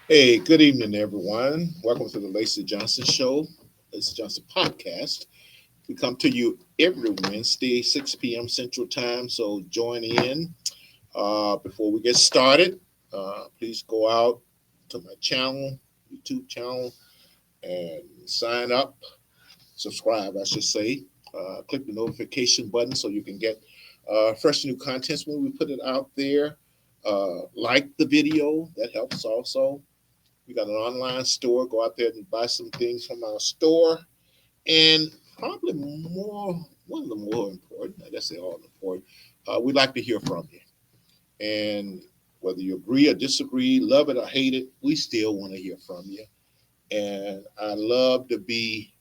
Hey, good evening, everyone. Welcome to the Lacy Johnson Show, Lacy Johnson Podcast. We come to you every Wednesday, 6 p.m. Central Time. So join in. Before we get started, please go out to my channel, YouTube channel, and sign up, subscribe, I should say. Click the notification button so you can get fresh new contents when we put it out there. Like the video, that helps also. We got an online store. Go out there and buy some things from our store. And probably one of the more important, I guess they're all important, we'd like to hear from you. And whether you agree or disagree, love it or hate it, we still want to hear from you. And I love to be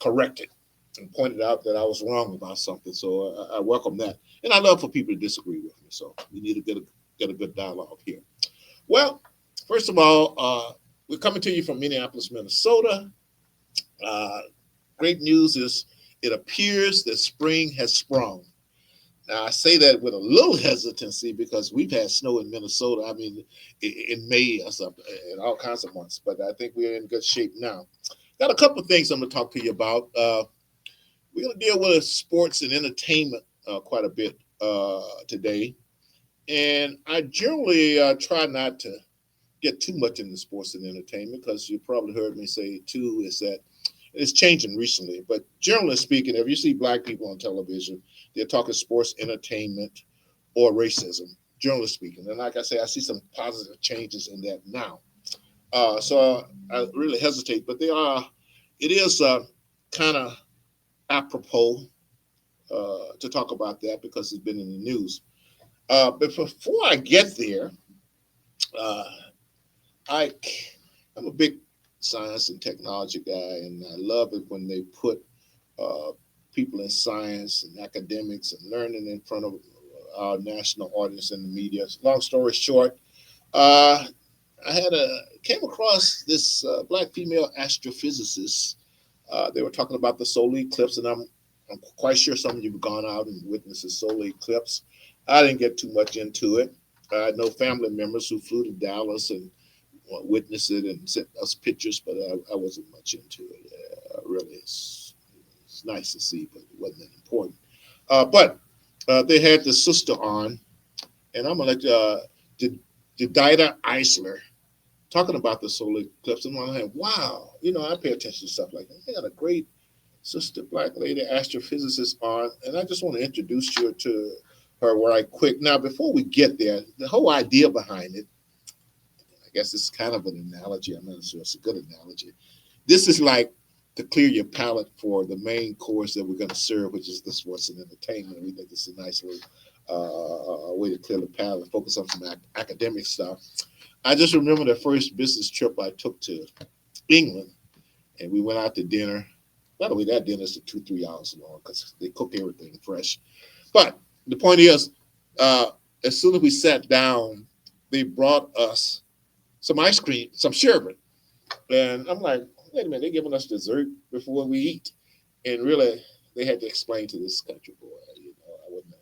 corrected and pointed out that I was wrong about something. So I welcome that. And I love for people to disagree with me. So we need to get a good dialogue here. Well, first of all, we're coming to you from Minneapolis, Minnesota. Uh, Great news is it appears that spring has sprung. Now, I say that with a little hesitancy because we've had snow in Minnesota, I mean, in May or something, in all kinds of months, but I think we're in good shape now. Got a couple of things I'm going to talk to you about. We're going to deal with sports and entertainment quite a bit today. And I generally try not to get too much into sports and entertainment because you probably heard me say too is that it's changing recently. But generally speaking, if you see black people on television, they're talking sports, entertainment, or racism. Generally speaking, and like I say, I see some positive changes in that now. So I really hesitate, but they are. It is kind of apropos to talk about that because it's been in the news. But before I get there, uh, I I'm a big science and technology guy, and I love it when they put uh, people in science and academics and learning in front of our national audience in the media. Long story short, uh, I had a came across this black female astrophysicist. They were talking about the solar eclipse, and I'm quite sure some of you have gone out and witnessed the solar eclipse. I didn't get too much into it. I know family members who flew to Dallas and witnessed it and sent us pictures, but I wasn't much into it. Really, it's nice to see, but it wasn't that important. But they had the sister on, and I'm gonna let Didida Eisler talking about the solar eclipse. And I'm like, wow, I pay attention to stuff like that. They got a great sister, black lady astrophysicist on, and I just want to introduce you to her right quick. Now, before we get there, the whole idea behind it, I guess it's kind of an analogy. I'm not sure it's a good analogy. This is like to clear your palate for the main course that we're going to serve, which is the sports and entertainment. We think it's a nice little way to clear the palate and focus on some academic stuff. I just remember the first business trip I took to England, and we went out to dinner. By the way, that dinner is 2, 3 hours long because they cook everything fresh. But the point is, uh, as soon as we sat down, they brought us some ice cream, some sherbet. And I'm like, wait a minute, they're giving us dessert before we eat. And really, they had to explain to this country boy, I wasn't an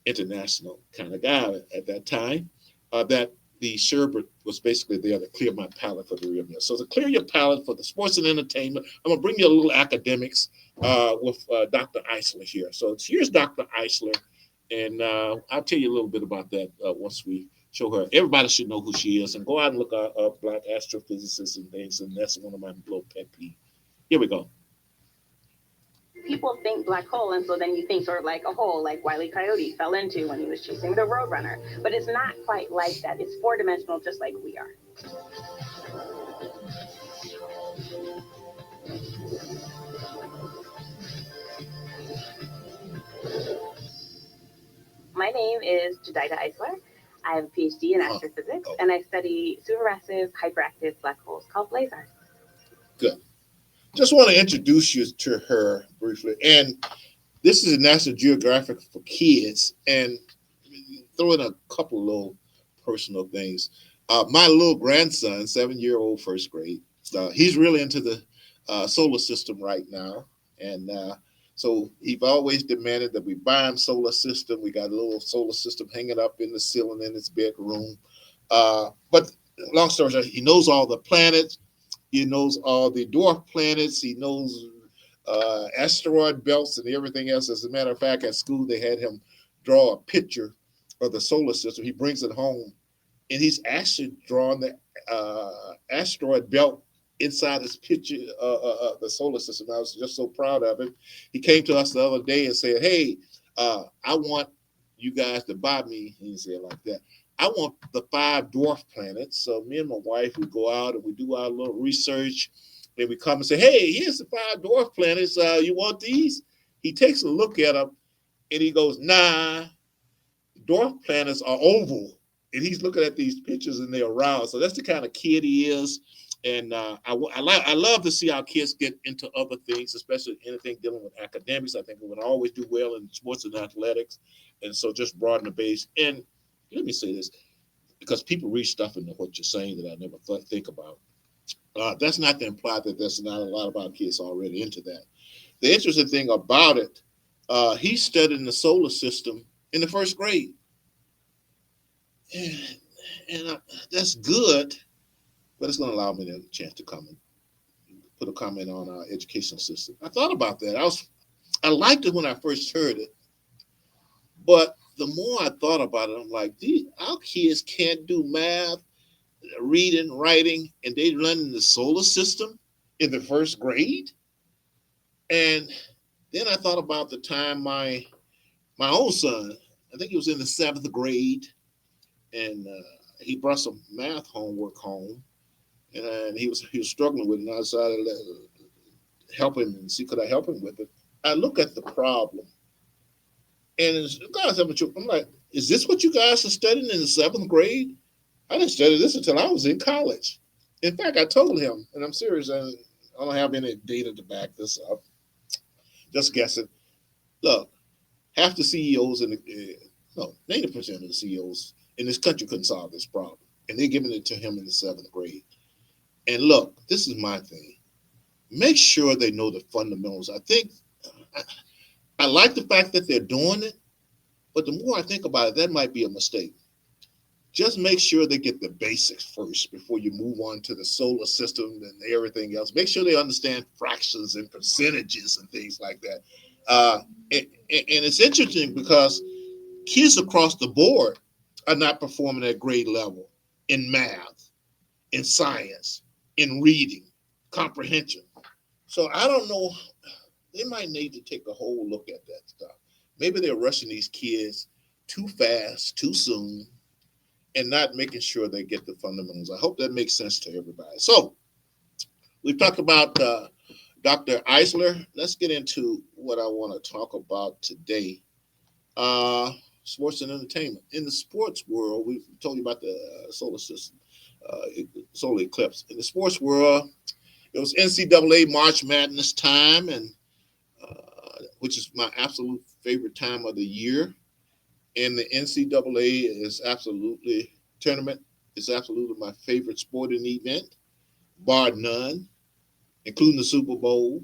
international kind of guy at that time, that the sherbet was basically there to clear my palate for the real meal. So to clear your palate for the sports and entertainment, I'm gonna bring you a little academics with Dr. Eisler here. So here's Dr. Eisler, and I'll tell you a little bit about that once we show her. Everybody should know who she is, and go out and look up black astrophysicists and things. And that's one of my little pet peeves. Here we go. People think black hole, and so then you think sort of like a hole, like Wile E. Coyote fell into when he was chasing the Roadrunner. But it's not quite like that. It's four-dimensional, just like we are. My name is Jedidah Eisler. I have a PhD in astrophysics, and I study supermassive, hyperactive black holes called blazars. Good. Just want to introduce you to her briefly. And this is a National Geographic for kids, and throw in a couple little personal things. My little grandson, 7-year-old, first grade, he's really into the solar system right now, and so he's always demanded that we buy him solar system. We got a little solar system hanging up in the ceiling in his bedroom, but long story short, he knows all the planets. He knows all the dwarf planets. He knows asteroid belts and everything else. As a matter of fact, at school they had him draw a picture of the solar system. He brings it home, and he's actually drawn the asteroid belt inside his picture, the solar system. I was just so proud of him. He came to us the other day and said, "Hey, I want you guys to buy me." He said it like that. I want the 5 dwarf planets. So me and my wife, we go out and we do our little research. And we come and say, "Hey, here's the 5 dwarf planets. You want these?" He takes a look at them and he goes, "Nah, dwarf planets are oval." And he's looking at these pictures and they're round. So that's the kind of kid he is. And I love to see our kids get into other things, especially anything dealing with academics. I think we're going to always do well in sports and athletics. And so just broaden the base. And let me say this, because people read stuff into what you're saying that I never think about. That's not to imply that there's not a lot of our kids already into that. The interesting thing about it, he studied in the solar system in the first grade. And, and that's good, but it's going to allow me a chance to come and put a comment on our education system. I thought about that. I liked it when I first heard it, but the more I thought about it, I'm like, our kids can't do math, reading, writing, and they learn in the solar system in the first grade. And then I thought about the time my own son, I think he was in the 7th grade, and he brought some math homework home, and he was struggling with it. And I decided to help him and see could I help him with it. I look at the problem, and guys, I'm like, is this what you guys are studying in the 7th grade? I didn't study this until I was in college. In fact, I told him, and I'm serious, I don't have any data to back this up. Just guessing. Look, half the CEOs no, 90% of the CEOs in this country couldn't solve this problem, and they're giving it to him in the 7th grade. And look, this is my thing. Make sure they know the fundamentals. I think I, I like the fact that they're doing it, but the more I think about it, that might be a mistake. Just make sure they get the basics first before you move on to the solar system and everything else. Make sure they understand fractions and percentages and things like that. Uh, and it's interesting because kids across the board are not performing at grade level in math, in science, in reading, comprehension. So I don't know. They might need to take a whole look at that stuff. Maybe they're rushing these kids too fast, too soon, and not making sure they get the fundamentals. I hope that makes sense to everybody. So we've talked about Dr. Eisler. Let's get into what I want to talk about today. Uh, Sports and entertainment. In the sports world, we told you about the solar system, solar eclipse. In the sports world, it was NCAA March Madness time, and which is my absolute favorite time of the year. And the NCAA is absolutely tournament is absolutely my favorite sporting event, bar none, including the Super Bowl.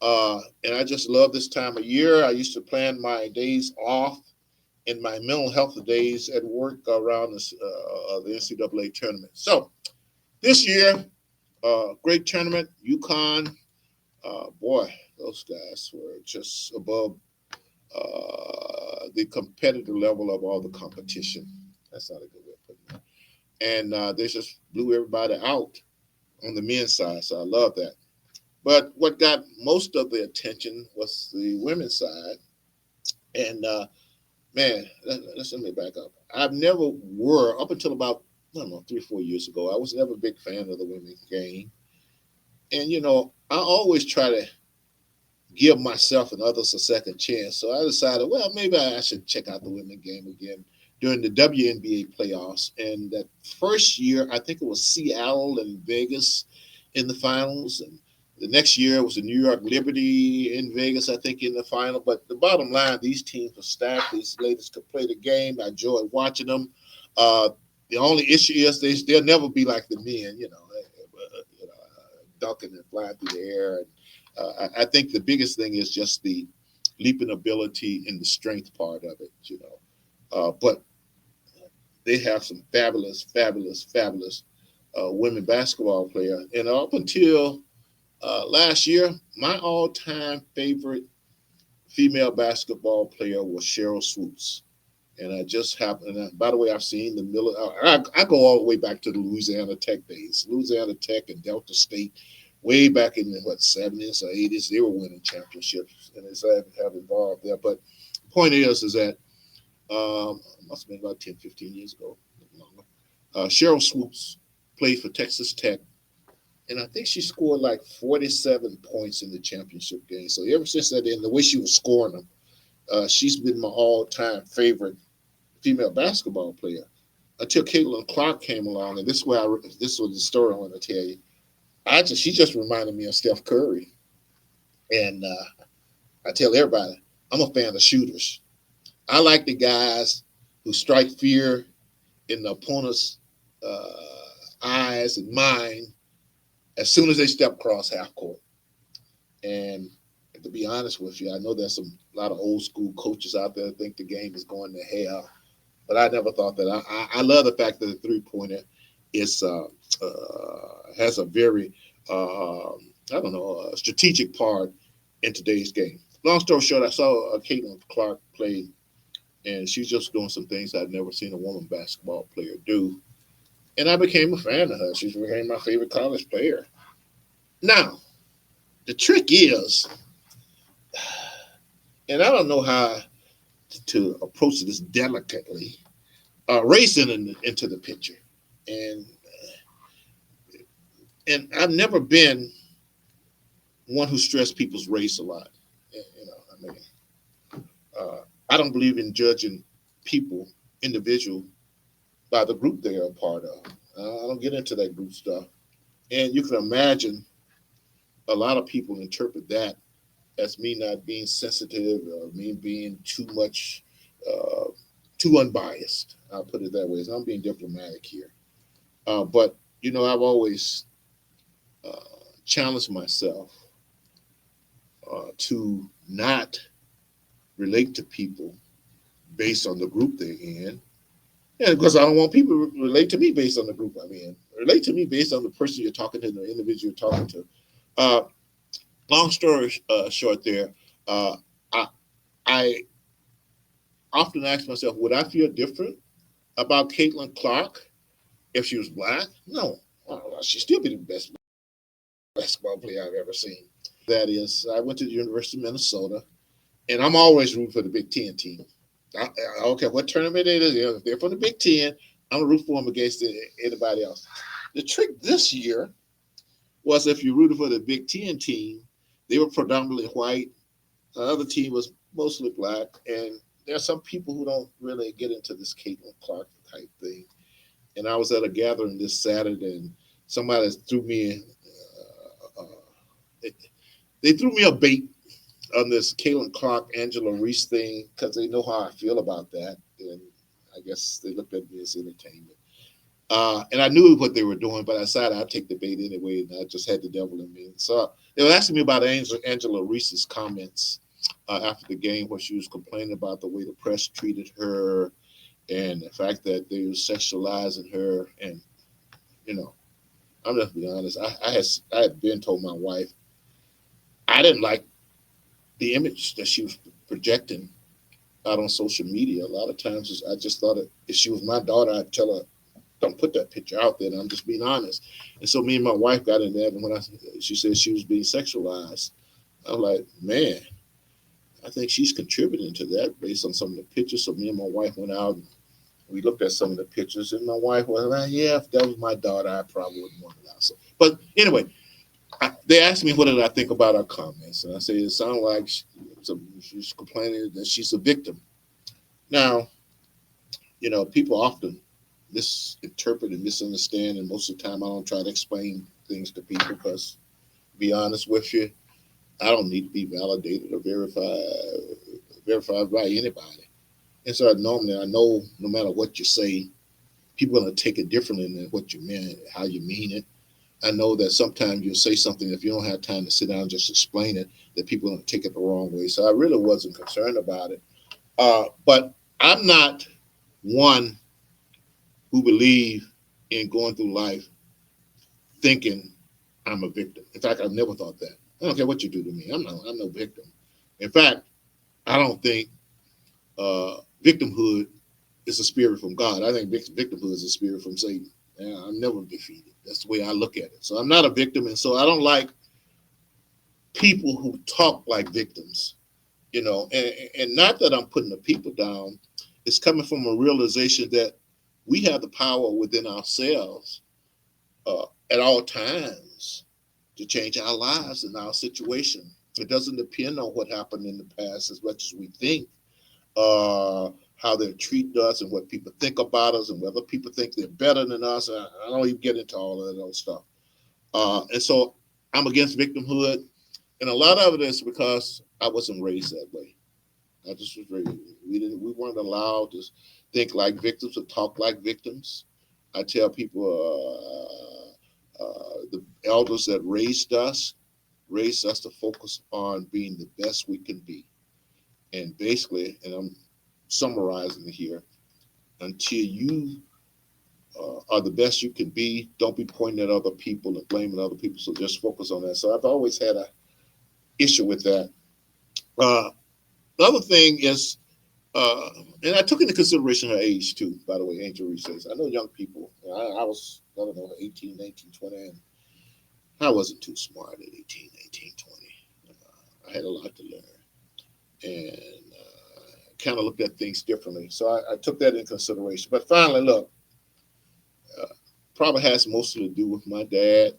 And I just love this time of year. I used to plan my days off and my mental health days at work around the NCAA tournament. So this year, great tournament. UConn, boy, those guys were just above the competitive level of all the competition. That's not a good way of putting it. And they just blew everybody out on the men's side. So I love that. But what got most of the attention was the women's side. And man, let me back up. I've never were up until about I don't know 3 or 4 years ago. I was never a big fan of the women's game, and I always try to give myself and others a second chance. So I decided, well, maybe I should check out the women's game again during the WNBA playoffs. And that first year, I think it was Seattle and Vegas in the finals, and the next year was the New York Liberty in Vegas, I think, in the final. But the bottom line, these teams were stacked. These ladies could play the game. I enjoyed watching them. Uh, the only issue is they'll never be like the men, dunking and flying through the air. And I think the biggest thing is just the leaping ability and the strength part of it. But they have some fabulous, fabulous, fabulous women basketball player. And up until last year, my all-time favorite female basketball player was Cheryl Swoops. And I just happened. And by the way, I've seen the Miller. I go all the way back to the Louisiana Tech days. Louisiana Tech and Delta State, way back in the '70s or '80s, they were winning championships, and it's have involved there. But the point is that must have been about 10, 15 years ago, longer. Cheryl Swoops played for Texas Tech, and I think she scored like 47 points in the championship game. So ever since that, and the way she was scoring them, she's been my all-time favorite female basketball player until Caitlin Clark came along, and this was the story I want to tell you. She just reminded me of Steph Curry, and I tell everybody I'm a fan of shooters. I like the guys who strike fear in the opponent's eyes and mind as soon as they step across half court. And to be honest with you, I know there's a lot of old school coaches out there that think the game is going to hell, but I never thought that. I love the fact that the 3-pointer is has a very I don't know a strategic part in today's game. Long story short, I saw Caitlin Clark play, and she's just doing some things I'd never seen a woman basketball player do, and I became a fan of her. She became my favorite college player. Now, the trick is, and I don't know how to approach this delicately, race into the picture, and I've never been one who stressed people's race a lot. You know, I mean, I don't believe in judging people, individual, by the group they are a part of. I don't get into that group stuff, and you can imagine a lot of people interpret that as me not being sensitive or me being too much, uh, too unbiased. I'll put it that way. So I'm being diplomatic here. But, I've always uh, challenged myself to not relate to people based on the group they're in. And because I don't want people to relate to me based on the group I'm in. Relate to me based on the person you're talking to, the individual you're talking to. Uh, Long story short there, uh, I, I often ask myself, would I feel different about Caitlin Clark if she was black? No. She'd still be the best basketball player I've ever seen. That is, I went to the University of Minnesota, and I'm always rooting for the Big Ten team. I don't care what tournament it is. If they're from the Big Ten, I'm going to root for them against anybody else. The trick this year was if you rooted for the Big Ten team, they were predominantly white. The other team was mostly black. And there are some people who don't really get into this Caitlin Clark type thing. And I was at a gathering this Saturday, and somebody threw me, they threw me a bait on this Caitlin Clark, Angela Reese thing because they know how I feel about that. And I guess they looked at me as entertainment. And I knew what they were doing, but I decided I'd take the bait anyway, and I just had the devil in me. So they were asking me about Angela Reese's comments after the game, where she was complaining about the way the press treated her and the fact that they were sexualizing her. And you know, I'm just being honest. I had been told my wife I didn't like the image that she was projecting out on social media. A lot of times, I just thought if she was my daughter, I'd tell her, don't put that picture out there. And I'm just being honest. And so me and my wife got in there, and when she said she was being sexualized, I was like, man, I think she's contributing to that based on some of the pictures. So me and my wife went out and we looked at some of the pictures, and my wife was like, yeah, if that was my daughter, I probably wouldn't want it out. So, but anyway, they asked me what did I think about our comments, and I said it sounded like she's complaining that she's a victim. Now, people often misinterpret and misunderstand, and most of the time I don't try to explain things to people because, to be honest with you, I don't need to be validated or verified by anybody. And so normally I know no matter what you say, people are going to take it differently than what you meant, how you mean it. I know that sometimes you'll say something if you don't have time to sit down and just explain it, that people are going to take it the wrong way. So I really wasn't concerned about it. But I'm not one who believe in going through life thinking I'm a victim. In fact, I've never thought that. I don't care what you do to me. I'm no victim. In fact, I don't think victimhood is a spirit from God. I think victimhood is a spirit from Satan. Yeah, I'm never defeated. That's the way I look at it. So I'm not a victim, and so I don't like people who talk like victims. And not that I'm putting the people down. It's coming from a realization that we have the power within ourselves at all times to change our lives and our situation. It doesn't depend on what happened in the past as much as we think, how they treat us and what people think about us and whether people think they're better than us. I don't even get into all of those stuff. And so I'm against victimhood. And a lot of it is because I wasn't raised that way. I just was raised. We weren't allowed to think like victims or talk like victims. I tell people the elders that raised us to focus on being the best we can be. And basically, and I'm summarizing it here, until you are the best you can be, don't be pointing at other people and blaming other people. So just focus on that. So I've always had a issue with that. Uh, the other thing is, and I took into consideration her age too, by the way, Angel Reese says. I know young people. I was, I don't know, 18, 19, 20, and I wasn't too smart at 18, 19, 20. I had a lot to learn and kind of looked at things differently. So I took that in consideration. But finally, look, uh, probably has mostly to do with my dad.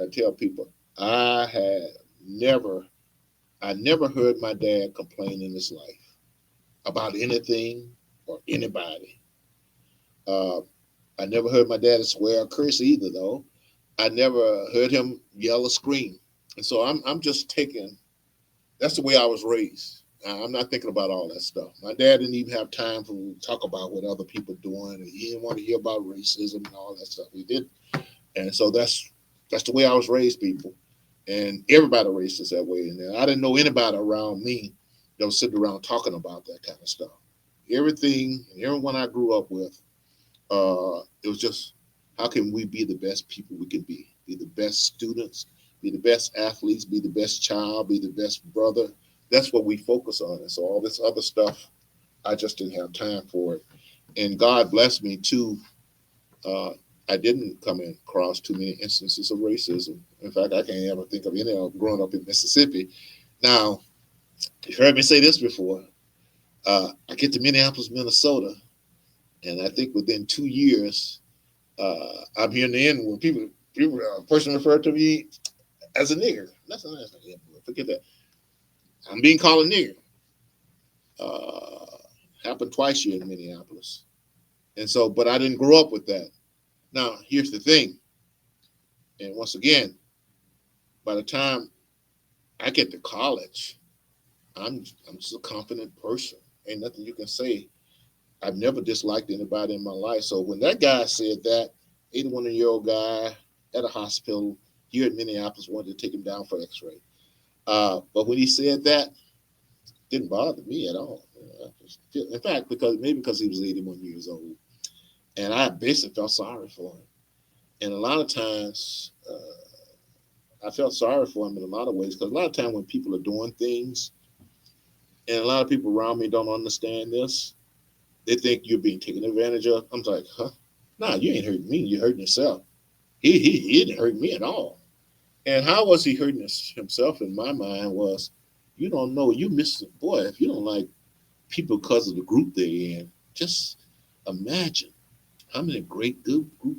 I tell people I had never, I never heard my dad complain in his life about anything or anybody. Uh, I never heard my dad swear or curse either, though. I never heard him yell or scream. And so I'm just taking, that's the way I was raised. I'm not thinking about all that stuff. My dad didn't even have time for to talk about what other people doing. And he didn't want to hear about racism and all that stuff. He didn't. And so that's the way I was raised, people. And everybody raised us that way. And I didn't know anybody around me that was sitting around talking about that kind of stuff. Everything and everyone I grew up with, it was just how can we be the best people we can be the best students, be the best athletes, be the best child, be the best brother. That's what we focus on. And so all this other stuff, I just didn't have time for it. And God blessed me too. Uh, I didn't come across too many instances of racism. In fact, I can't ever think of any of growing up in Mississippi. Now, you've heard me say this before. I get to Minneapolis, Minnesota, and I think within 2 years, I'm hearing the end when people a person referred to me as a nigger. That's not forget that. I'm being called a nigger. Uh, Happened twice here in Minneapolis, and so, but I didn't grow up with that. Now, here's the thing, and once again, by the time I get to college, I'm just a confident person. Ain't nothing you can say. I've never disliked anybody in my life. So when that guy said that, 81-year-old guy at a hospital here in Minneapolis wanted to take him down for X-ray. But when he said that, it didn't bother me at all. In fact, because he was 81 years old, and I basically felt sorry for him. And a lot of times, I felt sorry for him in a lot of ways because a lot of times when people are doing things, and a lot of people around me don't understand this, they think you're being taken advantage of. I'm like, huh? Nah, you ain't hurting me. You're hurting yourself. He didn't hurt me at all. And how was he hurting himself? In my mind, was you don't know. You miss boy if you don't like people because of the group they're in. Just imagine how many great good group,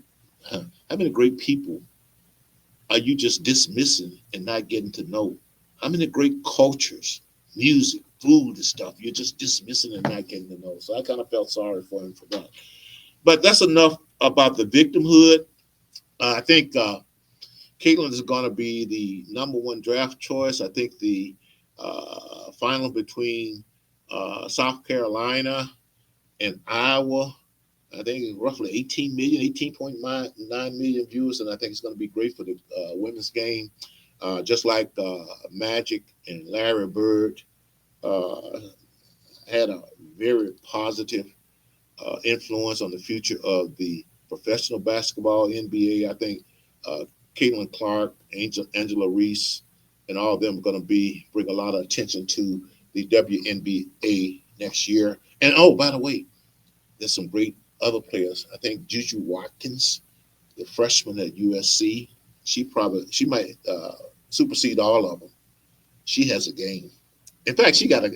how many great people are you just dismissing and not getting to know? How many great cultures, music, food, and stuff you're just dismissing and not getting to know? So I kind of felt sorry for him for that. But that's enough about the victimhood. I think Caitlin is going to be the number one draft choice. I think the final between South Carolina and Iowa, I think it's roughly 18 million, 18.9 million viewers, and I think it's going to be great for the women's game. Just like Magic and Larry Bird uh, had a very positive influence on the future of the professional basketball NBA. I think Caitlin Clark, Angela Reese, and all of them are going to be bring a lot of attention to the WNBA next year. And oh, by the way, there's some great other players. I think Juju Watkins, the freshman at USC, she might supersede all of them. She has a game. In fact, she got a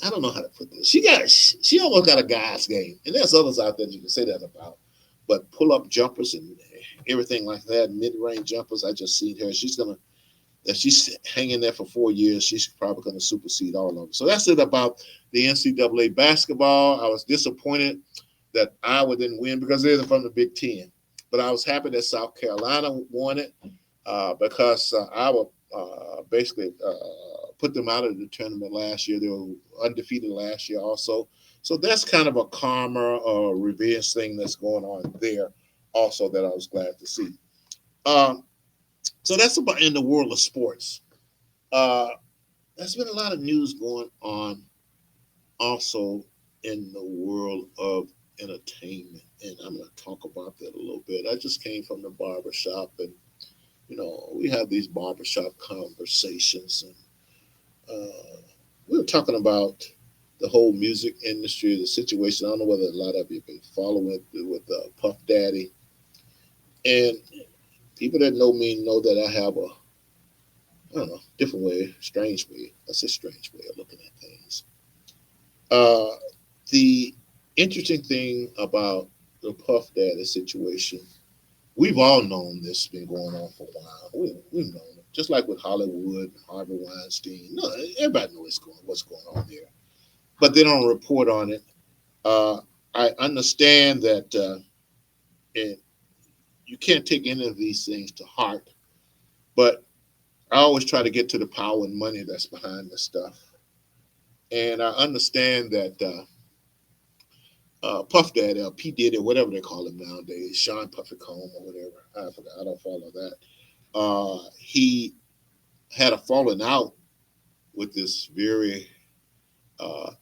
I don't know how to put this. She almost got a guy's game, and there's others out there you can say that about. But pull up jumpers and everything like that, mid range jumpers. I just seen her. If she's hanging there for 4 years, she's probably gonna supersede all of them. So that's it about the NCAA basketball. I was disappointed that Iowa didn't win because they're from the Big Ten, but I was happy that South Carolina won it because Iowa basically put them out of the tournament last year. They were undefeated last year also. So that's kind of a karma or revenge thing that's going on there also that I was glad to see. Um, so that's about in the world of sports. Uh, there's been a lot of news going on also in the world of entertainment. And I'm going to talk about that a little bit. I just came from the barber shop and, we have these barbershop conversations and we were talking about the whole music industry, the situation. I don't know whether a lot of you have been following it with Puff Daddy. And people that know me know that I have I don't know, different way, strange way. That's a strange way of looking at things. Uh, the interesting thing about the Puff Daddy situation, we've all known this has been going on for a while. We've known it. Just like with Hollywood, Harvey Weinstein. No, everybody knows what's going on there. But they don't report on it. Uh, I understand that and you can't take any of these things to heart, but I always try to get to the power and money that's behind this stuff. And I understand that Puff Daddy or P Diddy or whatever they call him nowadays, Sean Puffy Combe or whatever. I forgot. I don't follow that. He had a falling out with this very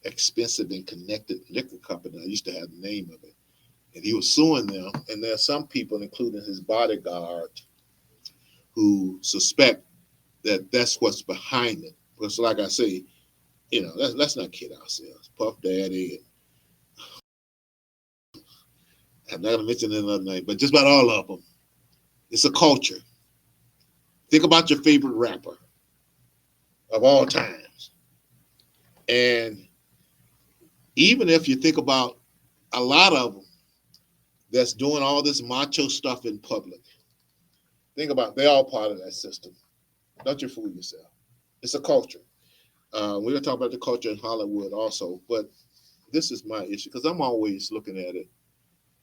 expensive and connected liquor company. I used to have the name of it. And he was suing them. And there are some people, including his bodyguard, who suspect that that's what's behind it. Because, like I say, let's not kid ourselves. Puff Daddy, I'm not going to mention another name, but just about all of them. It's a culture. Think about your favorite rapper of all times. And even if you think about a lot of them that's doing all this macho stuff in public, think about they're all part of that system. Don't you fool yourself. It's a culture. We're going to talk about the culture in Hollywood also, but this is my issue because I'm always looking at it,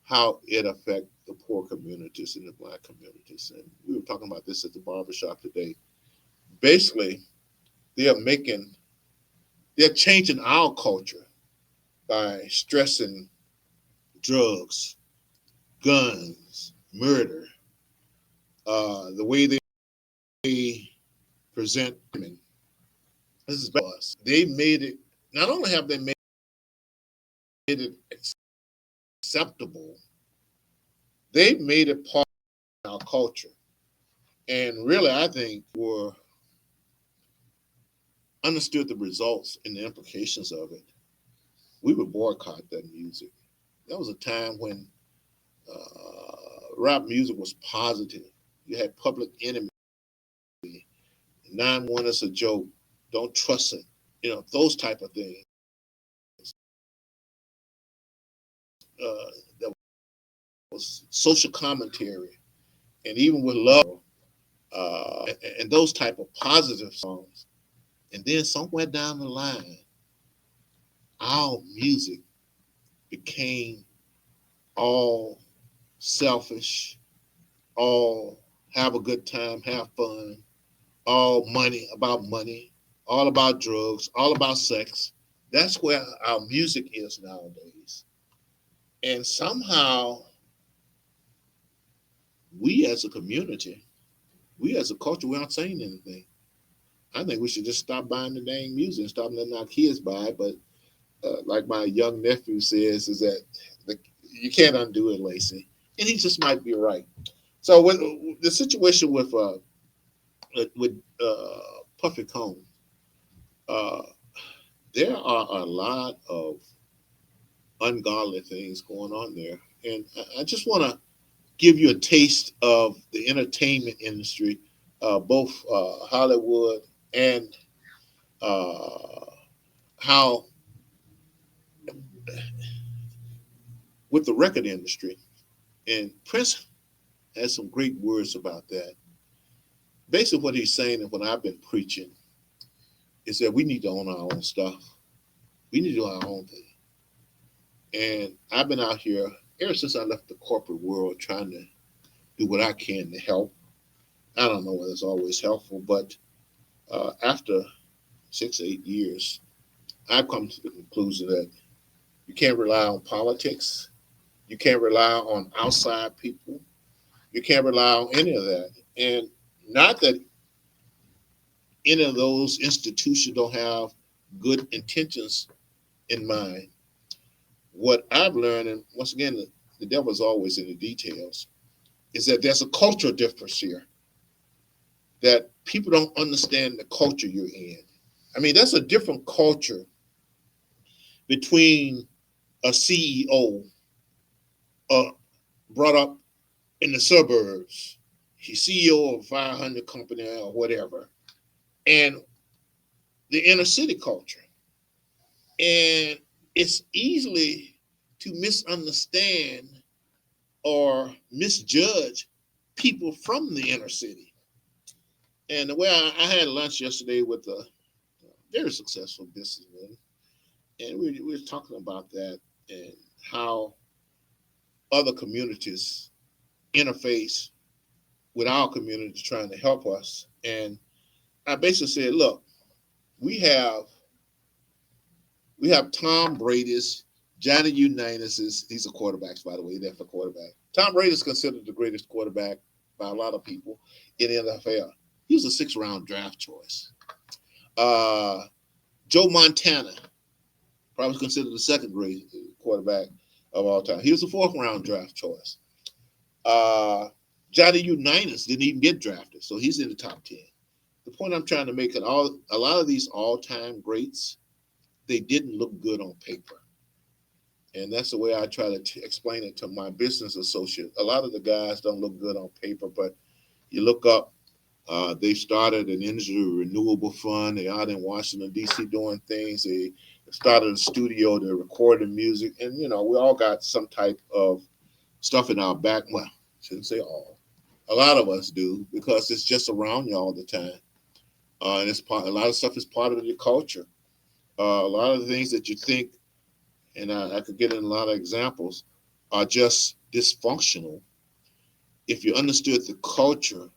how it affects the poor communities and the black communities. And we were talking about this at the barbershop today. Basically, they're making, they're changing our culture by stressing drugs, guns, murder, the way they present women. This is us. They made it, not only have they made it acceptable, they made it part of our culture. And really, I think were understood the results and the implications of it, we would boycott that music. That was a time when rap music was positive. You had Public Enemy, 911 is a joke, don't trust it, those type of things. That was social commentary, and even with love, and those type of positive songs. And then somewhere down the line, our music became all selfish, all have a good time, have fun, all money, all about drugs, all about sex. That's where our music is nowadays. And somehow we as a community, we as a culture, we aren't saying anything. I think we should just stop buying the dang music and stop letting our kids buy it. But like my young nephew says, is that you can't undo it, Lacy. And he just might be right. So with the situation with Puffy Cone, uh, there are a lot of ungodly things going on there, and I just want to give you a taste of the entertainment industry, both Hollywood and uh, how with the record industry. And Prince has some great words about that. Basically, what he's saying and what I've been preaching is that we need to own our own stuff. We need to do our own thing. And I've been out here ever since I left the corporate world trying to do what I can to help. I don't know whether it's always helpful, but after 6, 8 years, I've come to the conclusion that you can't rely on politics. You can't rely on outside people. You can't rely on any of that. And not that any of those institutions don't have good intentions in mind. What I've learned, and once again, the devil's always in the details, is that there's a cultural difference here, that people don't understand the culture you're in. I mean, that's a different culture between a CEO brought up in the suburbs, he's CEO of a 500 company or whatever, and the inner city culture. And it's easily to misunderstand or misjudge people from the inner city. And the way I had lunch yesterday with a very successful businessman, and we were talking about that and how other communities interface with our community trying to help us. And I basically said, look, we have we have Tom Brady's, Johnny Unitas's. These are quarterbacks, by the way. They're for quarterback. Tom Brady is considered the greatest quarterback by a lot of people in the NFL. He was a six-round draft choice. Uh, Joe Montana, probably considered the second greatest quarterback of all time. He was a fourth-round draft choice. Uh, Johnny Unitas didn't even get drafted, so he's in the top 10. The point I'm trying to make, a lot of these all-time greats, they didn't look good on paper. And that's the way I try to explain it to my business associate. A lot of the guys don't look good on paper, but you look up, they started an energy renewable fund. They're out in Washington, D.C. doing things. They started a studio. They're recording music. And, we all got some type of stuff in our back. Well, shouldn't say all. A lot of us do, because it's just around you all the time. And a lot of stuff is part of the culture. A lot of the things that you think, and I could get in a lot of examples, are just dysfunctional. If you understood the culture,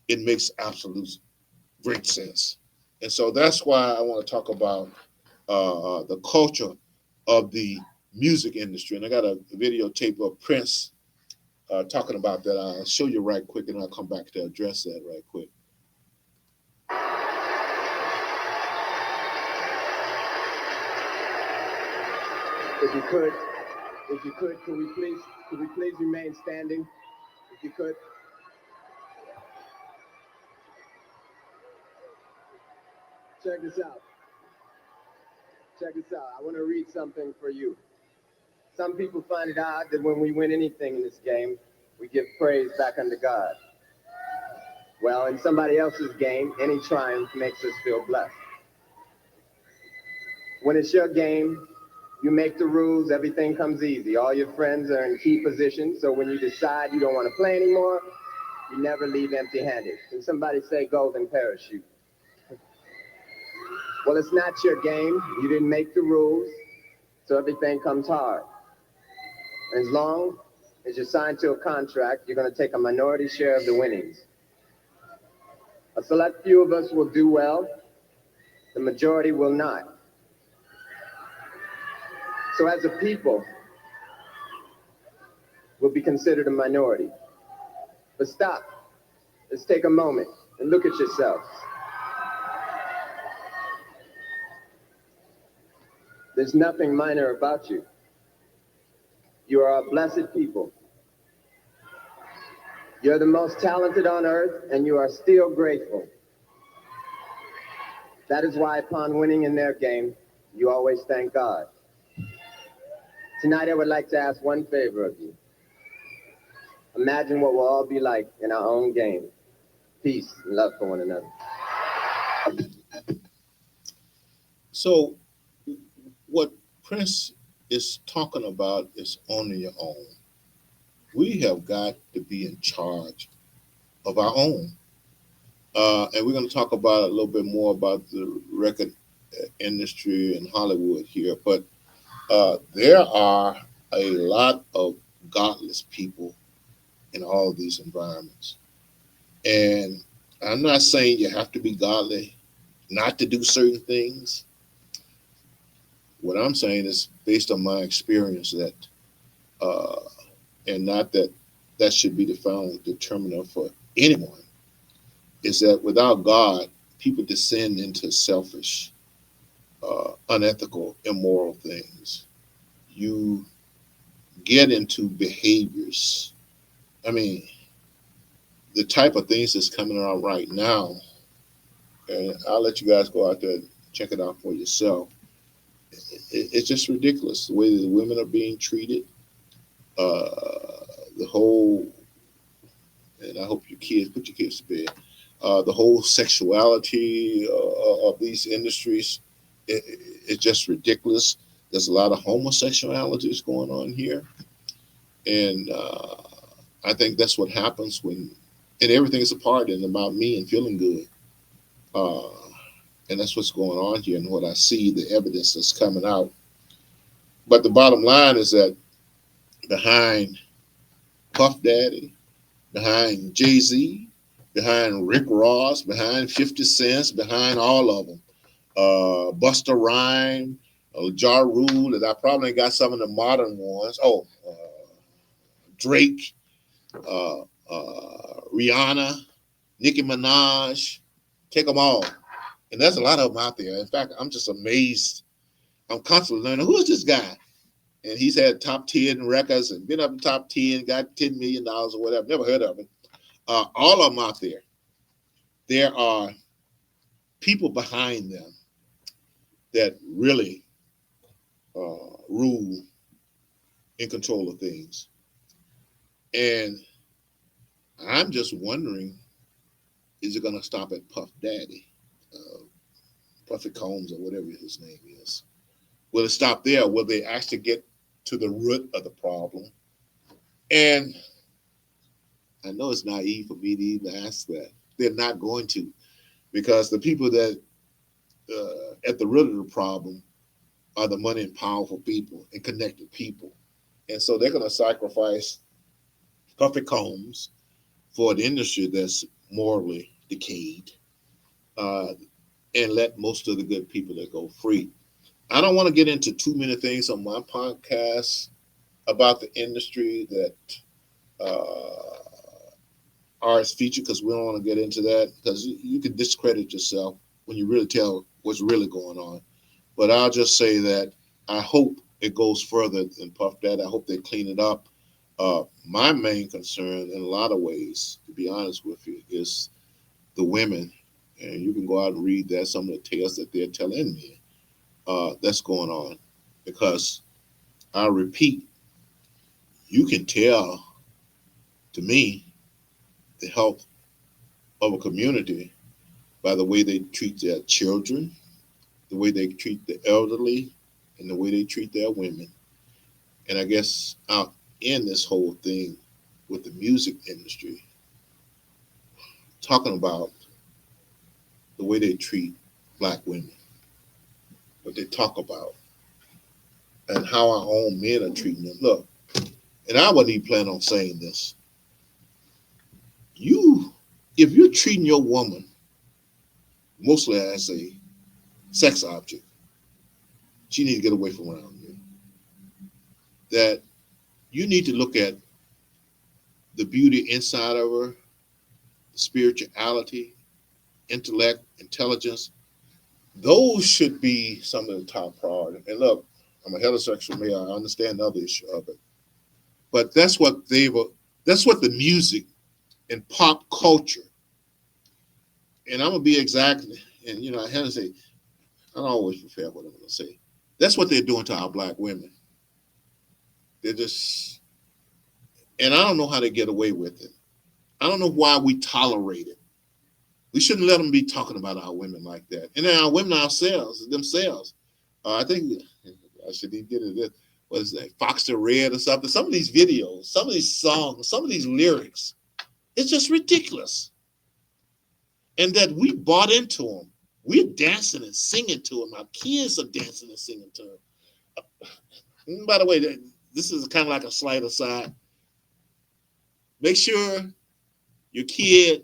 it makes absolute great sense. And so that's why I want to talk about the culture of the music industry. And I got a videotape of Prince talking about that. I'll show you right quick, and I'll come back to address that right quick. If you could, could we please remain standing? If you could. Check this out. I want to read something for you. Some people find it odd that when we win anything in this game, we give praise back unto God. Well, in somebody else's game, any triumph makes us feel blessed. When it's your game, you make the rules, everything comes easy. All your friends are in key positions, so when you decide you don't want to play anymore, you never leave empty-handed. Can somebody say golden parachute? Well, it's not your game. You didn't make the rules, so everything comes hard. And as long as you're signed to a contract, you're going to take a minority share of the winnings. A select few of us will do well. The majority will not. So as a people, we'll be considered a minority. But stop. Let's take a moment and look at yourselves. There's nothing minor about you. You are a blessed people. You're the most talented on earth, and you are still grateful. That is why, upon winning in their game, you always thank God. Tonight, I would like to ask one favor of you. Imagine what we'll all be like in our own game. Peace and love for one another. So, what Prince is talking about is owning your own. We have got to be in charge of our own. And we're going to talk about a little bit more about the record industry in Hollywood here. But there are a lot of godless people in all of these environments. And I'm not saying you have to be godly not to do certain things. What I'm saying is based on my experience that, uh, and not that that should be the final determinant for anyone, is that without God, people descend into selfish, unethical, immoral things. You get into behaviors. I mean, the type of things that's coming out right now, and I'll let you guys go out there and check it out for yourself. It's just ridiculous the way that the women are being treated. The whole, and I hope your kids put your kids to bed. The whole sexuality of these industries, it's just ridiculous. There's a lot of homosexualities going on here, and I think that's what happens when, and everything is a part and about me and feeling good. Uh, and that's what's going on here and what I see, the evidence that's coming out. But the bottom line is that behind Puff Daddy, behind Jay-Z, behind Rick Ross, behind 50 Cent, behind all of them, Busta Rhymes, Ja Rule, that I probably got some of the modern ones. Oh, Drake, Rihanna, Nicki Minaj, take them all. And there's a lot of them out there. In fact, I'm just amazed. I'm constantly learning, who is this guy? And he's had top 10 records and been up in top 10, got $10 million or whatever. Never heard of him. All of them out there. There are people behind them that really rule in control of things. And I'm just wondering, is it going to stop at Puff Daddy, Puffy Combs, or whatever his name is? Will it stop there? Will they actually get to the root of the problem? And I know it's naive for me to even ask that. They're not going to, because the people that at the root of the problem are the money and powerful people and connected people. And so they're going to sacrifice Puffy Combs for an industry that's morally decayed, uh, and let most of the good people that go free. I don't want to get into too many things on my podcast about the industry that are as featured, because we don't want to get into that, because you can discredit yourself when you really tell what's really going on. But I'll just say that I hope it goes further than Puff Daddy. I hope they clean it up. My main concern, in a lot of ways, to be honest with you, is the women. And you can go out and read that, some of the tales that they're telling me that's going on. Because I repeat, you can tell, to me, the health of a community by the way they treat their children, the way they treat the elderly, and the way they treat their women. And I guess I'll end this whole thing with the music industry, talking about the way they treat black women, what they talk about, and how our own men are treating them. Look, and I wasn't even planning on saying this. You, if you're treating your woman mostly as a sex object, she needs to get away from around you. That you need to look at the beauty inside of her, spirituality, intellect, intelligence. Those should be some of the top priorities. And look, I'm a heterosexual male. I understand the other issue of it, but that's what the music in pop culture, and I'm gonna be exactly, and I have to say, I don't always prepare what I'm gonna say. That's what they're doing to our black women. They're just, and I don't know how they get away with it. I don't know why we tolerate it. We shouldn't let them be talking about our women like that. And then our women themselves. I think I should even get into this. What is that? Fox the Red or something. Some of these videos, some of these songs, some of these lyrics, it's just ridiculous. And that we bought into them. We're dancing and singing to them. Our kids are dancing and singing to them. And by the way, this is kind of like a slight aside. Make sure your kid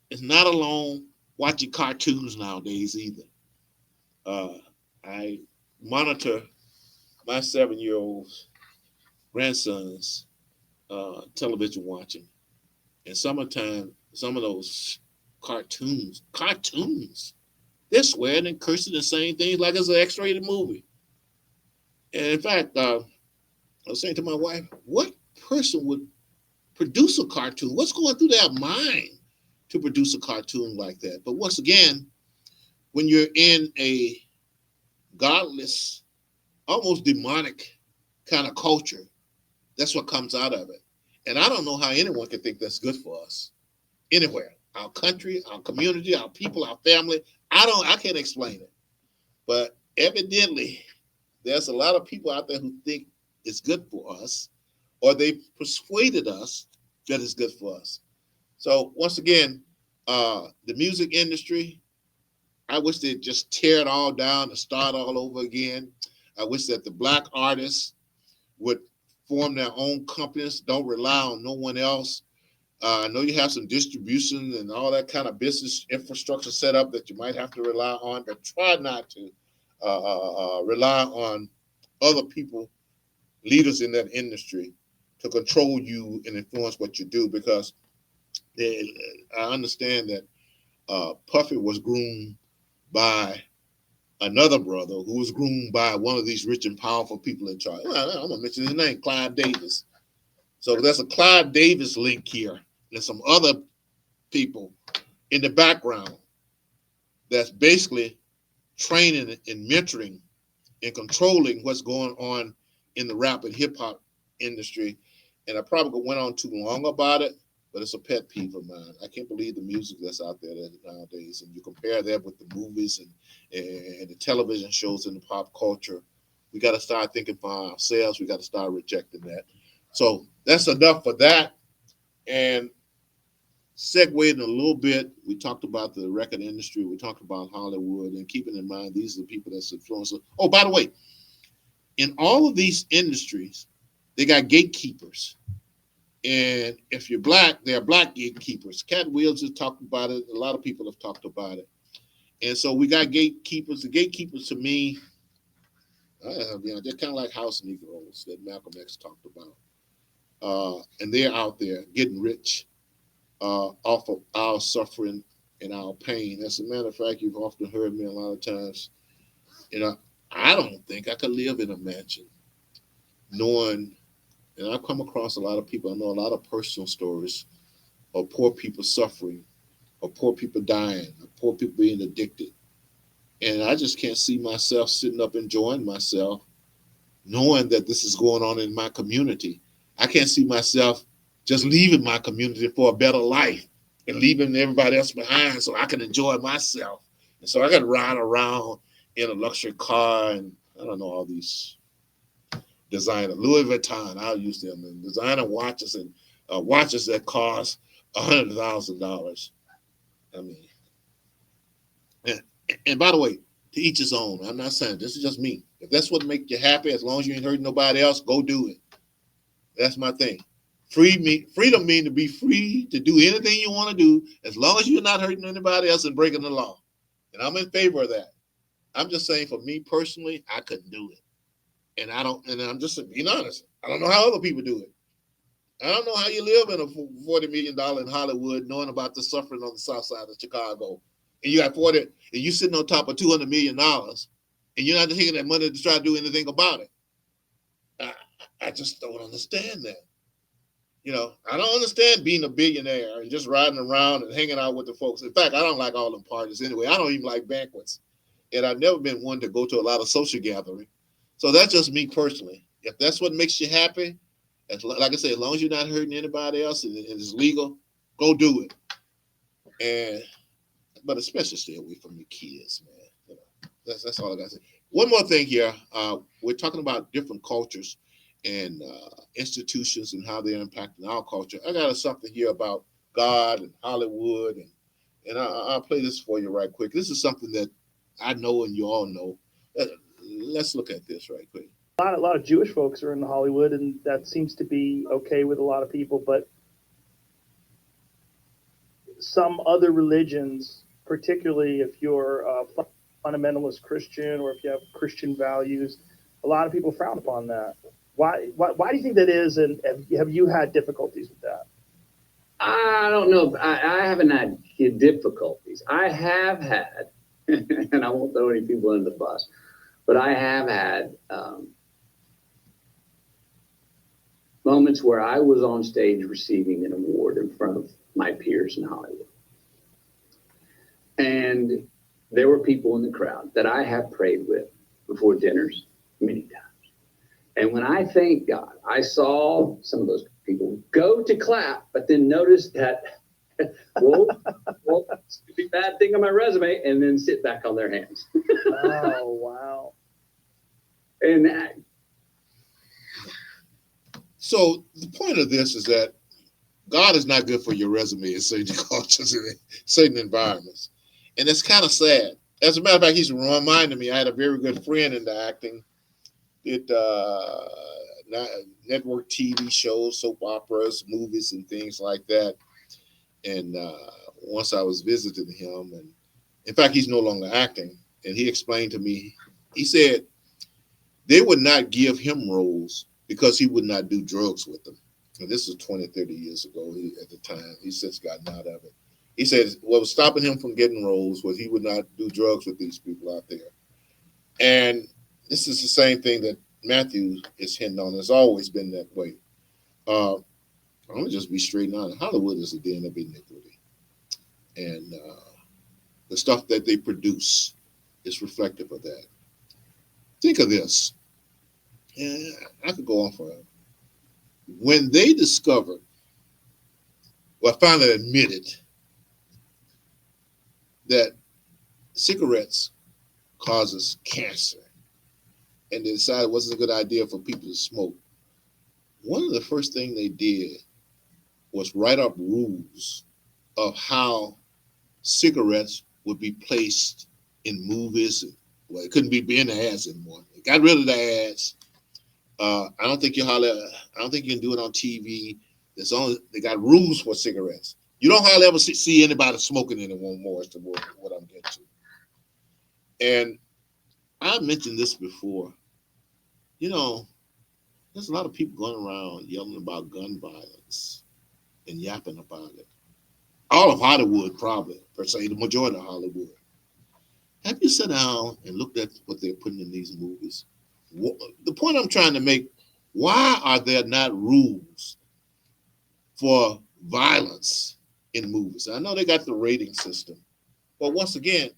is not alone watching cartoons nowadays either. I monitor my 7-year-old grandson's television watching, and summertime, some of those cartoons, they're swearing and cursing and saying things like it's an X-rated movie. And in fact, I was saying to my wife, what person would produce a cartoon? What's going through their mind to produce a cartoon like that? But once again, when you're in a godless, almost demonic kind of culture, that's what comes out of it. And I don't know how anyone can think that's good for us anywhere. Our country, our community, our people, our family. I can't explain it. But evidently, there's a lot of people out there who think it's good for us, or they persuaded us that it's good for us. So once again, the music industry, I wish they'd just tear it all down and start all over again. I wish that the black artists would form their own companies, don't rely on no one else. I know you have some distribution and all that kind of business infrastructure set up that you might have to rely on, but try not to rely on other people, leaders in that industry, to control you and influence what you do, because I understand that Puffy was groomed by another brother who was groomed by one of these rich and powerful people in charge. Well, I'm gonna mention his name, Clive Davis. So there's a Clive Davis link here. There's some other people in the background that's basically training and mentoring and controlling what's going on in the rap and hip hop industry. And I probably went on too long about it, but it's a pet peeve of mine. I can't believe the music that's out there nowadays. And you compare that with the movies and the television shows in the pop culture. We got to start thinking for ourselves. We got to start rejecting that. So that's enough for that. And segueing a little bit, we talked about the record industry. We talked about Hollywood, and keeping in mind these are the people that's influencing. Oh, by the way, in all of these industries, they got gatekeepers. And if you're black, there are black gatekeepers. Cat Williams has talked about it. A lot of people have talked about it. And so we got gatekeepers. The gatekeepers, to me, they're kind of like house Negroes that Malcolm X talked about. And they're out there getting rich off of our suffering and our pain. As a matter of fact, you've often heard me a lot of times, I don't think I could live in a mansion knowing, and I've come across a lot of people, I know a lot of personal stories of poor people suffering, of poor people dying, of poor people being addicted. And I just can't see myself sitting up enjoying myself knowing that this is going on in my community. I can't see myself just leaving my community for a better life and leaving everybody else behind so I can enjoy myself. And so I got to ride around in a luxury car and I don't know, all these designer, Louis Vuitton, I'll use them, and designer watches and watches that cost $100,000. I mean, and by the way, to each his own. I'm not saying this is just me. If that's what makes you happy, as long as you ain't hurting nobody else, go do it. That's my thing. Freedom means to be free to do anything you want to do, as long as you're not hurting anybody else and breaking the law. And I'm in favor of that. I'm just saying, for me personally, I couldn't do it. And I'm just being honest. I don't know how other people do it. I don't know how you live in a $40 million in Hollywood knowing about the suffering on the south side of Chicago. And you got 40, and you sitting on top of $200 million, and you're not taking that money to try to do anything about it. I just don't understand that. I don't understand being a billionaire and just riding around and hanging out with the folks. In fact, I don't like all them parties anyway. I don't even like banquets. And I've never been one to go to a lot of social gathering. So that's just me personally. If that's what makes you happy, like I said, as long as you're not hurting anybody else and it's legal, go do it. And but especially stay away from your kids, man. That's all I got to say. One more thing here. We're talking about different cultures and institutions and how they're impacting our culture. I got something here about God and Hollywood, and I'll play this for you right quick. This is something that I know and you all know. Let's look at this right quick. A lot of Jewish folks are in Hollywood, and that seems to be okay with a lot of people. But some other religions, particularly if you're a fundamentalist Christian or if you have Christian values, a lot of people frown upon that. Why do you think that is? And have you had difficulties with that? I don't know. I haven't had difficulties. I have had, and I won't throw any people under the bus, but I have had moments where I was on stage receiving an award in front of my peers in Hollywood. And there were people in the crowd that I have prayed with before dinners many times. And when I thank God, I saw some of those people go to clap, but then notice that, whoa, it's a bad thing on my resume, and then sit back on their hands. Oh, wow. And that, So the point of this is that God is not good for your resume in certain cultures and certain environments. And it's kind of sad. As a matter of fact, he's reminding me, I had a very good friend in the acting, did network TV shows, soap operas, movies, and things like that. And once I was visiting him, and in fact, he's no longer acting, and he explained to me, he said they would not give him roles because he would not do drugs with them. And this was 20, 30 years ago at the time. He's since gotten out of it. He said what was stopping him from getting roles was he would not do drugs with these people out there. And this is the same thing that Matthew is hinting on. It's always been that way. I'm going to just be straight on. Hollywood is a den of iniquity. And the stuff that they produce is reflective of that. Think of this. And I could go on forever. When they discovered, well, finally admitted that cigarettes causes cancer, and they decided it wasn't a good idea for people to smoke, one of the first things they did was write up rules of how cigarettes would be placed in movies. Well, it couldn't be in the ads anymore. They got rid of the ads. I don't think you can do it on TV. They got rules for cigarettes. You don't hardly ever see anybody smoking anymore. Is what I'm getting to. And I mentioned this before. There's a lot of people going around yelling about gun violence and yapping about it. All of Hollywood, probably, per se, the majority of Hollywood. Have you sat down and looked at what they're putting in these movies? The point I'm trying to make, why are there not rules for violence in movies? I know they got the rating system, but once again,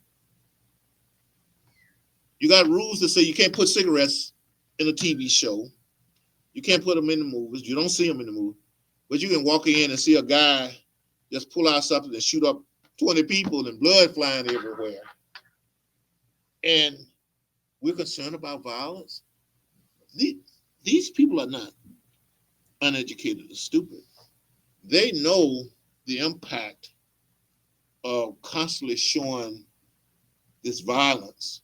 you got rules that say you can't put cigarettes in a TV show. You can't put them in the movies. You don't see them in the movie. But you can walk in and see a guy just pull out something and shoot up 20 people and blood flying everywhere. And we're concerned about violence. These people are not uneducated or stupid. They know the impact of constantly showing this violence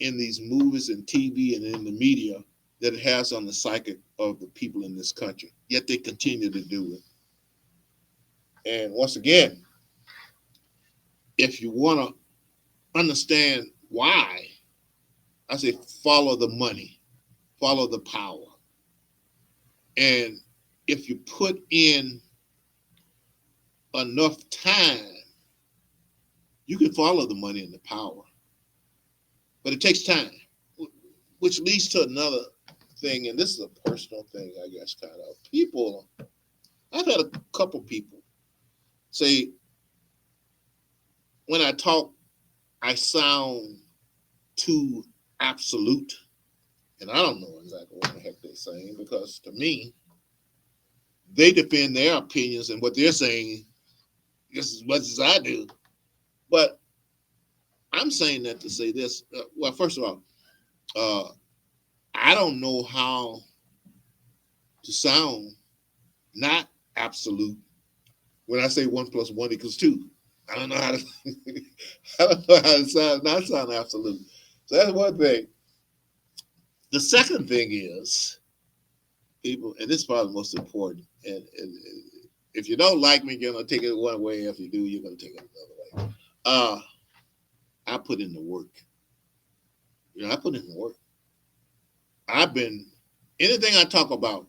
in these movies and TV and in the media that it has on the psyche of the people in this country. Yet they continue to do it. And once again, if you want to understand why, I say follow the money, follow the power. And if you put in enough time, you can follow the money and the power. But it takes time, which leads to another thing, and this is a personal thing, I guess, kind of. People I've had a couple people say when I talk, I sound too absolute. And I don't know exactly what the heck they're saying because to me, they defend their opinions and what they're saying just as much as I do. But I'm saying that to say this. Well, first of all, uh, I don't know how to sound not absolute when I say 1 + 1 = 2. I don't know how to. I don't know how to not sound absolute. So that's one thing. The second thing is people, and this is probably the most important. And if you don't like me, you're gonna take it one way. If you do, you're gonna take it another way. I put in the work. I put in the work. I've been anything I talk about.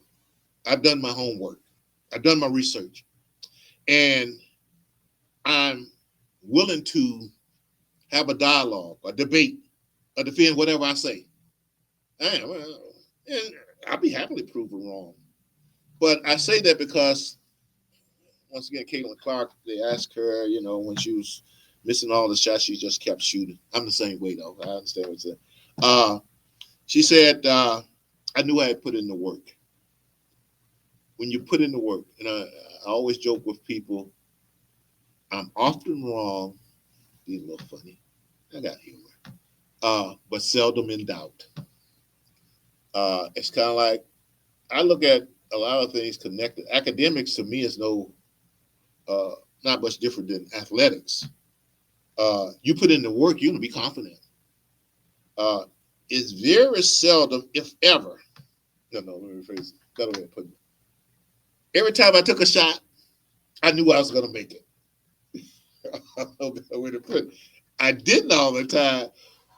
I've done my homework. I've done my research, and I'm willing to have a dialogue, a debate, or defend whatever I say. And I'll be happily proven wrong. But I say that because once again, Caitlin Clark, they asked her, when she was missing all the shots, she just kept shooting. I'm the same way though. I understand what you're saying. She said, I knew I had put in the work. When you put in the work, and I always joke with people, I'm often wrong. These a little funny. I got humor. But seldom in doubt. It's kind of like I look at a lot of things connected. Academics to me is not much different than athletics. You put in the work, you're gonna be confident. Uh, it's very seldom, if ever. No, let me rephrase it. Better way of putting it. Every time I took a shot, I knew I was gonna make it. I don't know better way to put it. I didn't all the time,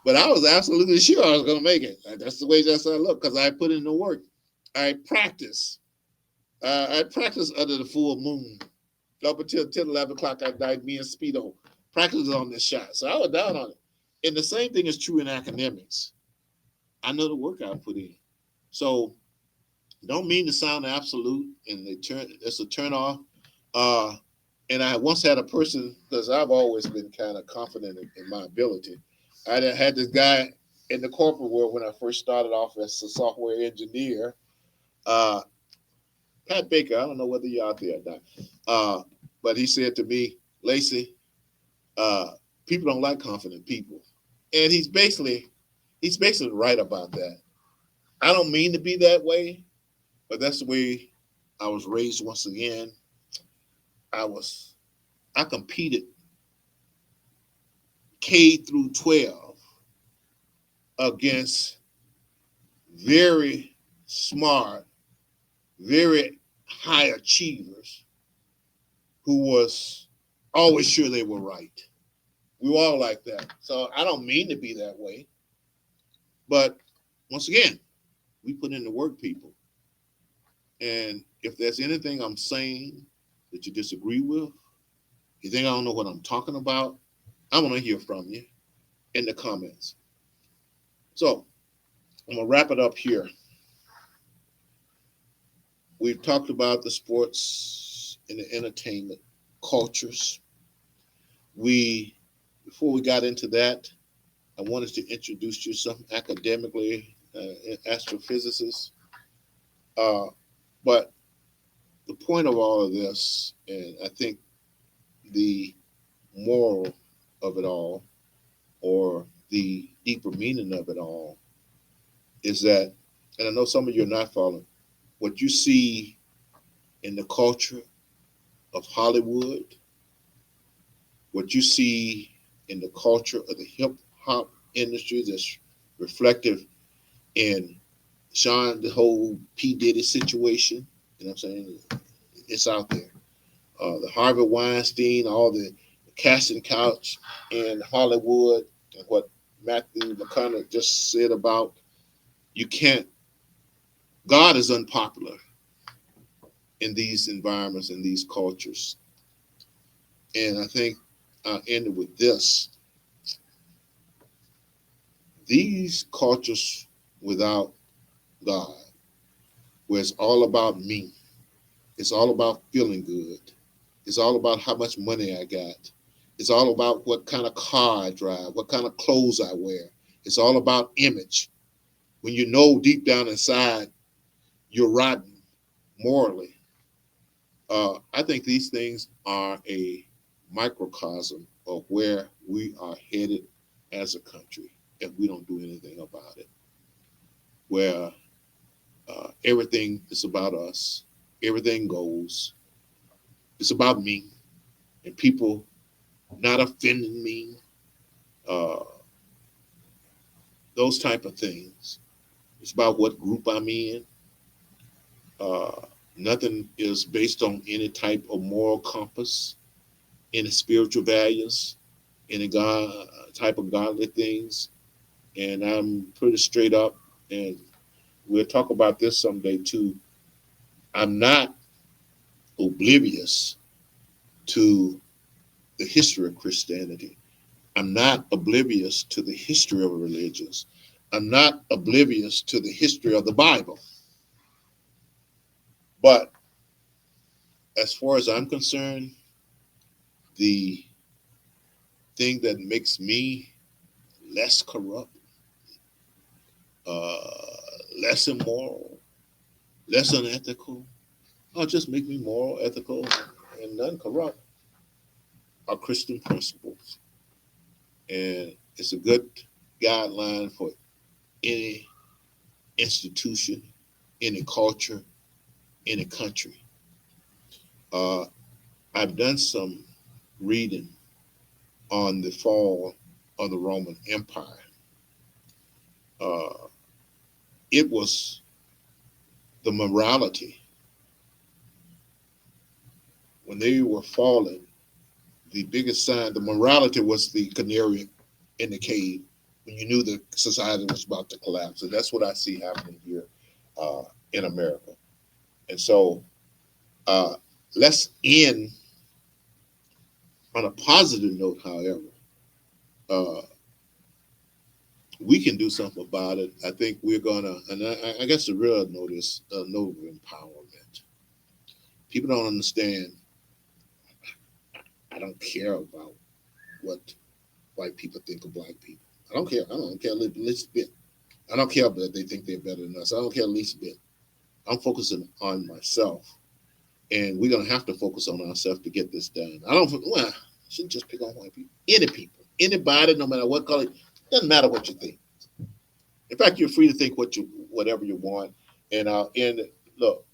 but I was absolutely sure I was gonna make it. That's the way I look because I put in the work. I practice. I practice under the full moon. Up until 10, 11 o'clock at night, me and Speedo practice on this shot. So I was down on it. And the same thing is true in academics. I know the work I put in. So don't mean to sound absolute and it's a turn off. Uh, and I once had a person, because I've always been kind of confident in my ability. I had this guy in the corporate world when I first started off as a software engineer. Uh, Pat Baker, I don't know whether you're out there or not. But he said to me, Lacy, people don't like confident people. And he's basically right about that. I don't mean to be that way, but that's the way I was raised once again. I competed K through 12 against very smart, very high achievers who was always sure they were right. We were all like that. So I don't mean to be that way. But once again, we put in the work, people. And if there's anything I'm saying that you disagree with, you think I don't know what I'm talking about, I want to hear from you in the comments. So I'm going to wrap it up here. We've talked about the sports and the entertainment cultures. Before we got into that, I wanted to introduce you some academically, astrophysicists. But the point of all of this, and I think the moral of it all, or the deeper meaning of it all, is that, and I know some of you are not following, what you see in the culture of Hollywood, what you see in the culture of the hip hop industry that's reflective in Sean, the whole P. Diddy situation, you know what I'm saying? It's out there. The Harvey Weinstein, all the casting couch in Hollywood, and what Matthew McConaughey just said about you can't, God is unpopular in these environments, in these cultures. And I think I'll end it with this. These cultures without God, where it's all about me, It's all about feeling good. It's all about how much money I got. It's all about what kind of car I drive, what kind of clothes I wear. It's all about image. When you know deep down inside you're rotten morally. I think these things are a microcosm of where we are headed as a country if we don't do anything about it. Where everything is about us, everything goes. It's about me and people not offending me, uh, those type of things. It's about what group I'm in. Uh, Nothing is based on any type of moral compass, any spiritual values, any God type of godly things. And I'm pretty straight up, and we'll talk about this someday too. I'm not oblivious to the history of Christianity. I'm not oblivious to the history of religions. I'm not oblivious to the history of the Bible. But as far as I'm concerned, the thing that makes me less corrupt, uh, less immoral, less unethical, or just make me moral, ethical, and non corrupt are Christian principles. And it's a good guideline for any institution, any culture, any country. Uh, I've done some reading on the fall of the Roman Empire. Uh, it was the morality when they were falling. The biggest sign, the morality was the canary in the cave when you knew the society was about to collapse, and that's what I see happening here uh, in America. And so, uh, let's end on a positive note. However, uh, we can do something about it. I think we're gonna, and I guess the real note is a note of empowerment. People don't understand. I don't care about what white people think of black people. I don't care. I don't care a least bit. I don't care that they think they're better than us. I don't care a least bit. I'm focusing on myself, and we're gonna have to focus on ourselves to get this done. I don't. Well, I shouldn't just pick on white people. Any people, anybody, no matter what color, doesn't matter what you think. In fact, you're free to think whatever you want. And look,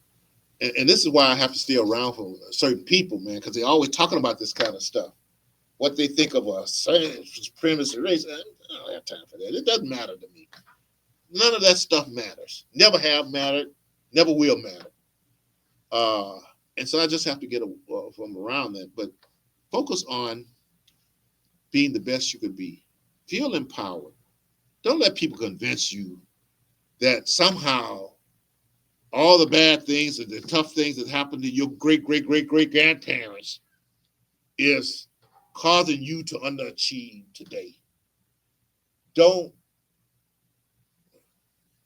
and this is why I have to stay around for certain people, man, because they're always talking about this kind of stuff. What they think of us, supremacy, race. I don't have time for that. It doesn't matter to me. None of that stuff matters. Never have mattered. Never will matter. Uh, and so I just have to get from around that. But focus on being the best you could be. Feel empowered. Don't let people convince you that somehow all the bad things and the tough things that happened to your great grandparents is causing you to underachieve today. Don't,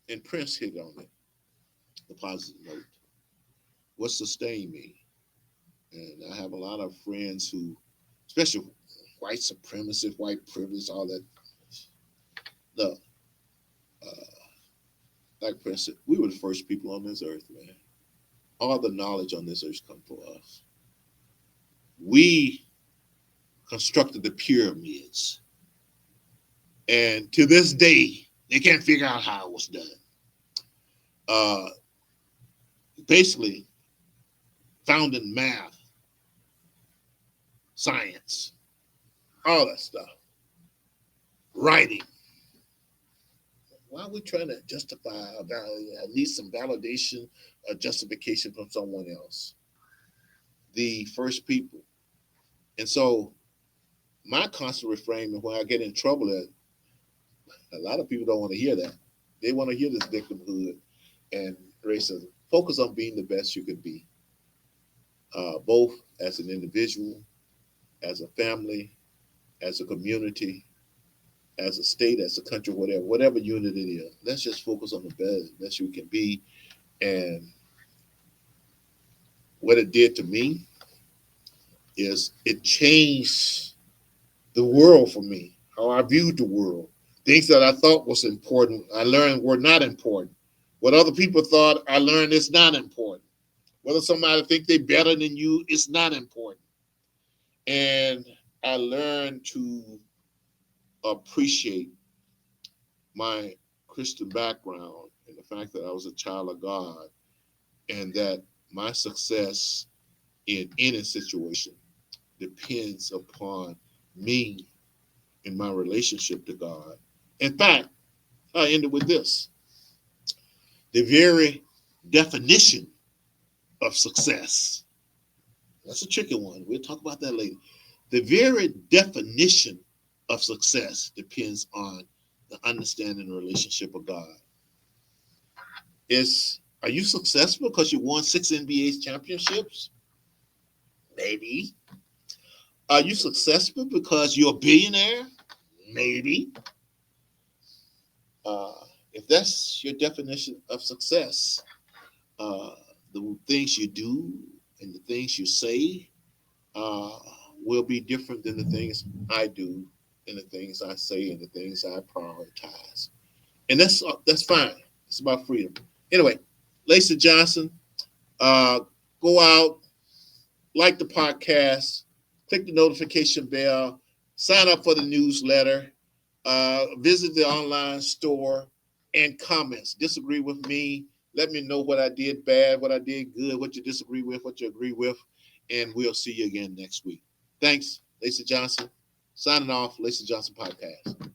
and Prince hit on it, the positive note. What sustained me? And I have a lot of friends who, especially white supremacists, white privilege, all that. Look, uh, like Prince said, we were the first people on this earth, man. All the knowledge on this earth come from us. We constructed the pyramids. And to this day, they can't figure out how it was done. Uh, Basically, found in math, science, all that stuff, writing. Why are we trying to justify at least some validation or justification from someone else? The first people. And so my constant refrain when I get in trouble, that a lot of people don't want to hear that. They want to hear this victimhood and racism. Focus on being the best you could be, both as an individual, as a family, as a community, as a state, as a country, whatever unit it is. Let's just focus on the best you can be. And what it did to me is it changed the world for me, how I viewed the world. Things that I thought was important, I learned were not important. What other people thought, I learned is not important. Whether somebody think they're better than you, it's not important. And I learned to appreciate my Christian background and the fact that I was a child of God, and that my success in any situation depends upon me in my relationship to God. In fact, I ended with this. The very definition of success. That's a tricky one. We'll talk about that later. The very definition of success depends on the understanding and relationship of God. Are you successful because you won 6 NBA championships? Maybe. Are you successful because you're a billionaire? Maybe. If that's your definition of success, the things you do and the things you say will be different than the things I do and the things I say and the things I prioritize. And that's fine. It's about freedom. Anyway, Lacy Johnson, go out, like the podcast, click the notification bell, sign up for the newsletter, visit the online store, and comments. Disagree with me. Let me know what I did bad, what I did good, what you disagree with, what you agree with, and we'll see you again next week. Thanks, Lacy Johnson. Signing off, Lacy Johnson Podcast.